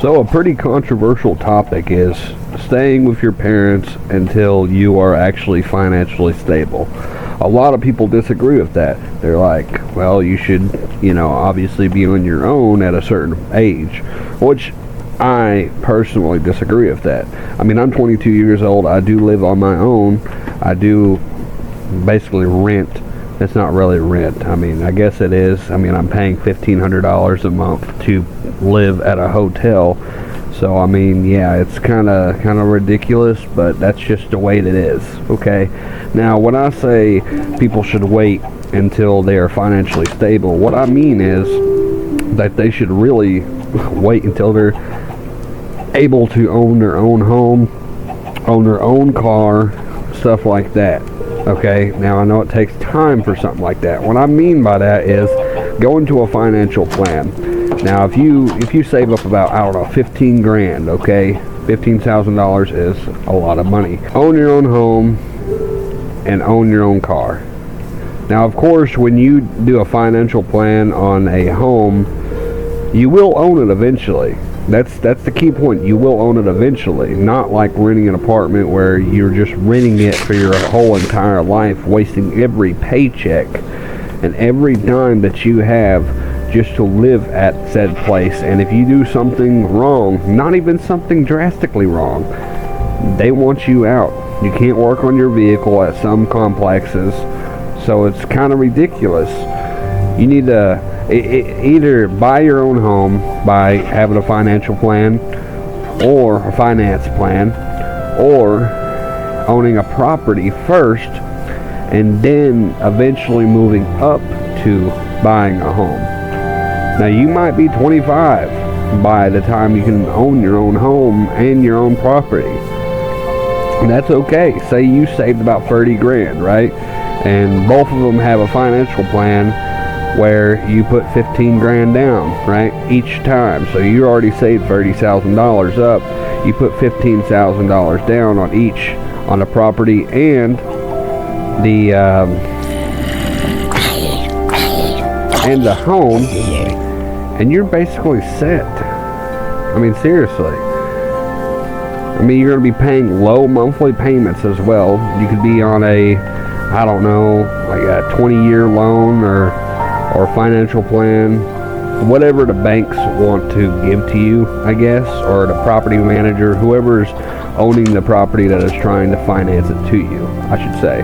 So, a pretty controversial topic is staying with your parents until you are actually financially stable. A lot of people disagree with that. They're like, well, you should, obviously be on your own at a certain age, which I personally disagree with that. I mean, I'm 22 years old. I do live on my own. I do basically rent. It's not really rent. I mean, I guess it is. I mean, I'm paying $1,500 a month to live at a hotel. So, I mean, yeah, it's kind of ridiculous, but that's just the way it is, okay? Now, when I say people should wait until they are financially stable, what I mean is that they should really wait until they're able to own their own home, own their own car, stuff like that. Okay, now I know it takes time for something like that. What I mean by that is go into a financial plan. Now, if you save up about, I don't know, 15 grand, okay, $15,000 is a lot of money. Own your own home and own your own car. Now, of course, when you do a financial plan on a home, you will own it eventually. That's the key point. You will own it eventually. Not like renting an apartment where you're just renting it for your whole entire life, wasting every paycheck and every dime that you have just to live at said place. And if you do something wrong, not even something drastically wrong, they want you out. You can't work on your vehicle at some complexes. So it's kind of ridiculous. You need to either buy your own home by having a financial plan or a finance plan, or owning a property first and then eventually moving up to buying a home. Now, you might be 25 by the time you can own your own home and your own property. And that's okay. Say you saved about 30 grand, right? And both of them have a financial plan where you put 15 grand down, right, each time. So you already saved $30,000 up. You put $15,000 down on each, on the property and the home, and you're basically set. I mean, seriously. I mean, you're going to be paying low monthly payments as well. You could be on a, I don't know, like a 20-year loan or financial plan, whatever the banks want to give to you, I guess, or the property manager, whoever's owning the property that is trying to finance it to you, I should say.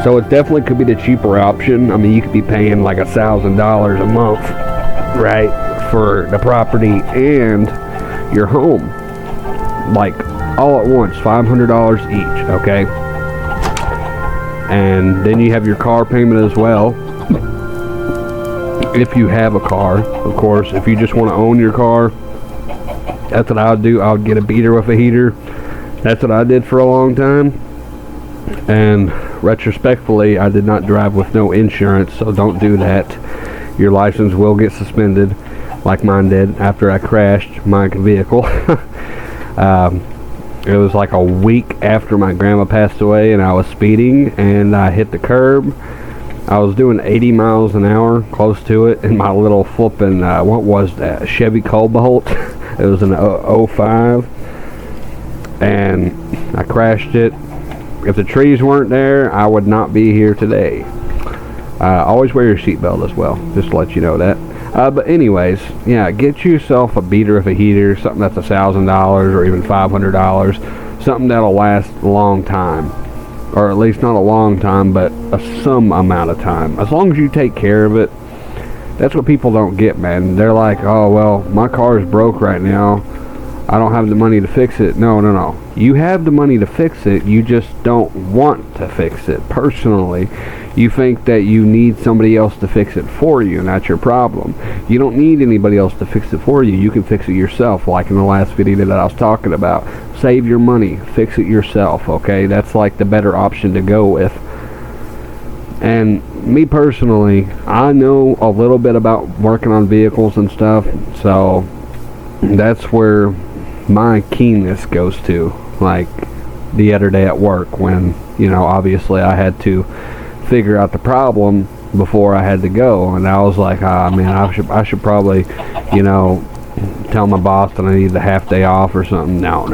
So it definitely could be the cheaper option. I mean, you could be paying like $1,000 a month, right, for the property and your home, like all at once, $500 each, okay? And then you have your car payment as well, if you have a car, of course. If you just want to own your car, that's what I would do. I would get a beater with a heater. That's what I did for a long time. And retrospectively, I did not drive with no insurance, so don't do that. Your license will get suspended, like mine did after I crashed my vehicle. It was like a week after my grandma passed away, and I was speeding, and I hit the curb. I was doing 80 miles an hour, close to it, in my little flipping, what was that, Chevy Cobalt. It was an 05, and I crashed it. If the trees weren't there, I would not be here today. Always wear your seatbelt as well, just to let you know that. But anyways, yeah, get yourself a beater with a heater, something that's $1,000 or even $500, something that'll last a long time. Or at least not a long time, but some amount of time. As long as you take care of it. That's what people don't get, man. They're like, oh, well, my car is broke right now. I don't have the money to fix it. No. You have the money to fix it. You just don't want to fix it. Personally, you think that you need somebody else to fix it for you, and that's your problem. You don't need anybody else to fix it for you. You can fix it yourself, like in the last video that I was talking about. Save your money. Fix it yourself, okay? That's like the better option to go with. And me personally, I know a little bit about working on vehicles and stuff, so that's where my keenness goes to. Like the other day at work when, obviously I had to figure out the problem before I had to go, and I was like, man, I should probably, tell my boss that I need the half day off or something. No.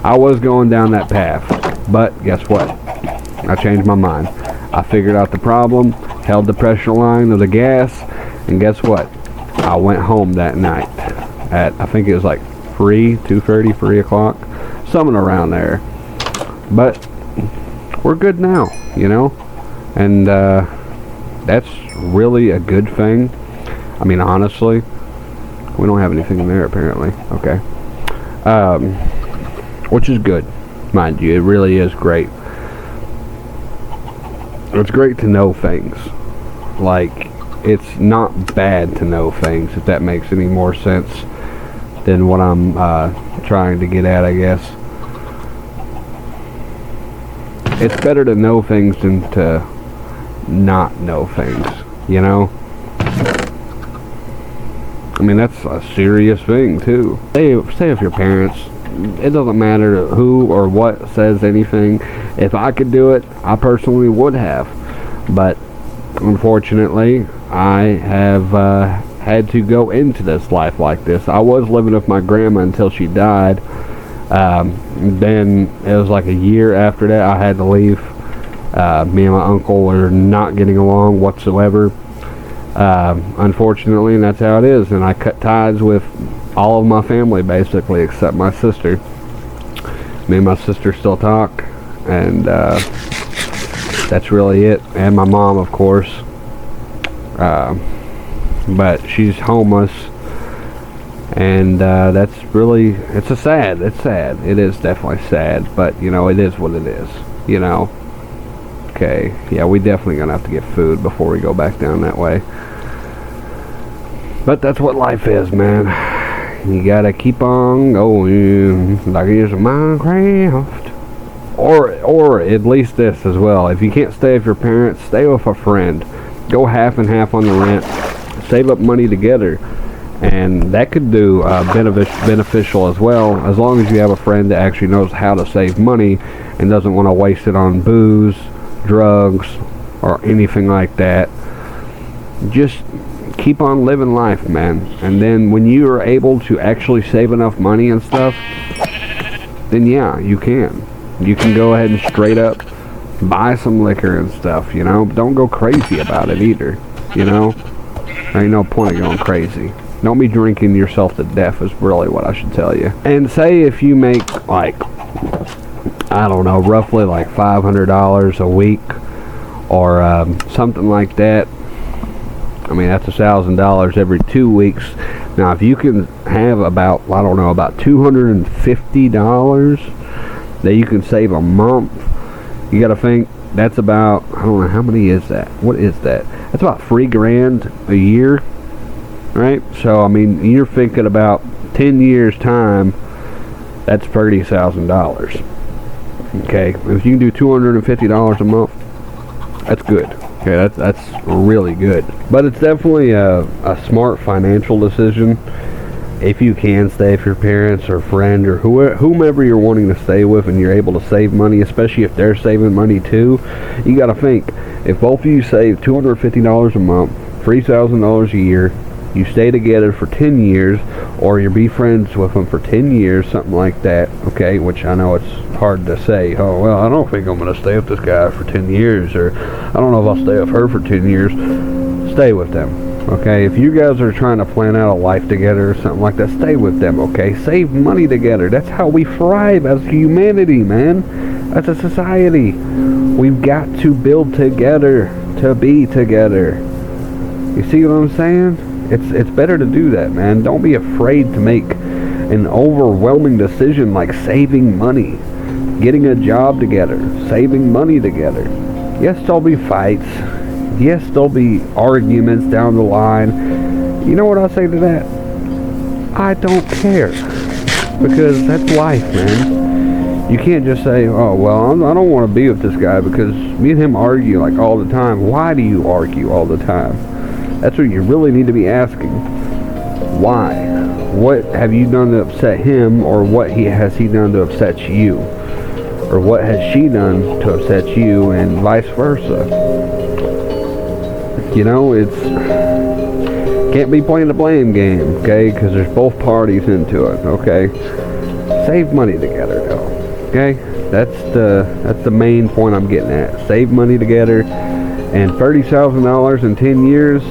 I was going down that path, but guess what? I changed my mind. I figured out the problem, held the pressure line of the gas, and guess what? I went home that night at, I think it was like 2:30, 3 o'clock, something around there. But we're good now, you know, and that's really a good thing. I mean, honestly, we don't have anything in there apparently. Okay, which is good, mind you. It really is great. It's great to know things. Like, it's not bad to know things, if that makes any more sense than what I'm trying to get at, I guess. It's better to know things than to not know things, you know? I mean, that's a serious thing, too. Stay with your parents. It doesn't matter who or what says anything. If I could do it, I personally would have. But, unfortunately, I have had to go into this life like this. I was living with my grandma until she died. Then it was like a year after that I had to leave. Me and my uncle were not getting along whatsoever, unfortunately, and that's how it is. And I cut ties with all of my family basically, except my sister. Me and my sister still talk, and that's really it. And my mom, of course, but she's homeless. And that's really, it's sad. It is definitely sad, but you know, it is what it is, you know. Okay, yeah, we definitely gonna have to get food before we go back down that way. But that's what life is, man. You gotta keep on going like it's Minecraft. Or at least this as well. If you can't stay with your parents, stay with a friend. Go half and half on the rent. Save up money together. And that could do beneficial as well, as long as you have a friend that actually knows how to save money and doesn't want to waste it on booze, drugs, or anything like that. Just keep on living life, man. And then when you are able to actually save enough money and stuff, then yeah, you can go ahead and straight up buy some liquor and stuff, you know. Don't go crazy about it either, you know. There ain't no point of going crazy. Don't be drinking yourself to death is really what I should tell you. And say if you make like, I don't know, roughly like $500 a week or something like that. I mean, that's $1,000 every 2 weeks. Now, if you can have about, I don't know, about $250 that you can save a month, you got to think that's about, I don't know, how many is that? What is that? That's about $3,000 a year. Right? So, I mean, you're thinking about 10 years time, that's $30,000. Okay? If you can do $250 a month, that's good. Okay, that's really good. But it's definitely a smart financial decision. If you can stay with your parents or friend or whomever you're wanting to stay with, and you're able to save money, especially if they're saving money too, you got to think, if both of you save $250 a month, $3,000 a year, you stay together for 10 years, or you be friends with them for 10 years, something like that, okay, which I know it's hard to say, oh, well, I don't think I'm going to stay with this guy for 10 years, or I don't know if I'll stay with her for 10 years. Stay with them, okay? If you guys are trying to plan out a life together or something like that, stay with them, okay? Save money together. That's how we thrive as humanity, man. As a society. We've got to build together to be together. You see what I'm saying? It's better to do that, man. Don't be afraid to make an overwhelming decision like saving money, getting a job together, saving money together. Yes, there'll be fights. Yes, there'll be arguments down the line. You know what I say to that? I don't care. Because that's life, man. You can't just say, oh, well, I don't want to be with this guy because me and him argue like all the time. Why do you argue all the time? That's what you really need to be asking. Why? What have you done to upset him, or what has he done to upset you? Or what has she done to upset you, and vice versa? You know, Can't be playing the blame game, okay? Because there's both parties into it, okay? Save money together, though, okay? That's the main point I'm getting at. Save money together, and $30,000 in 10 years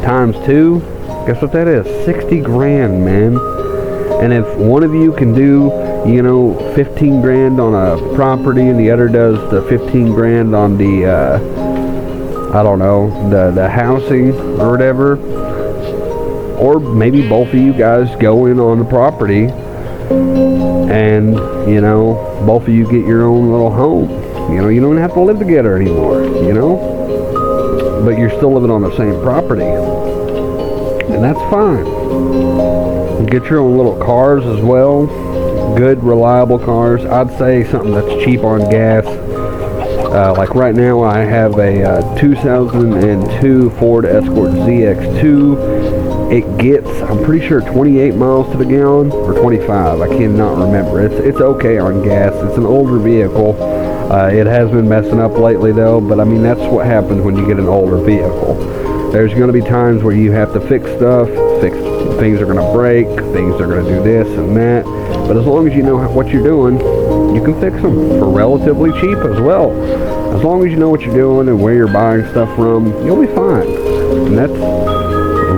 times 2, guess what that is? 60 grand, man. And if one of you can do, 15 grand on a property and the other does the 15 grand on the, I don't know, the housing or whatever, or maybe both of you guys go in on the property and, both of you get your own little home. You don't have to live together anymore, but you're still living on the same property, and that's fine. Get your own little cars as well, good reliable cars. I'd say something that's cheap on gas. Like right now I have a 2002 Ford Escort ZX2. It gets, I'm pretty sure, 28 miles to the gallon, or 25, I cannot remember. It's okay on gas. It's an older vehicle. It has been messing up lately though, but I mean, that's what happens when you get an older vehicle. There's going to be times where you have to fix stuff, things are going to break, things are going to do this and that, but as long as you know what you're doing, you can fix them for relatively cheap as well. As long as you know what you're doing and where you're buying stuff from, you'll be fine. And that's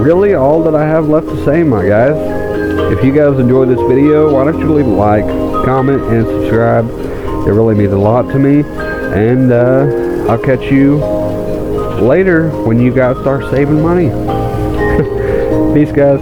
really all that I have left to say, my guys. If you guys enjoyed this video, why don't you leave a like, comment, and subscribe. It really means a lot to me. And I'll catch you later when you guys start saving money. Peace, guys.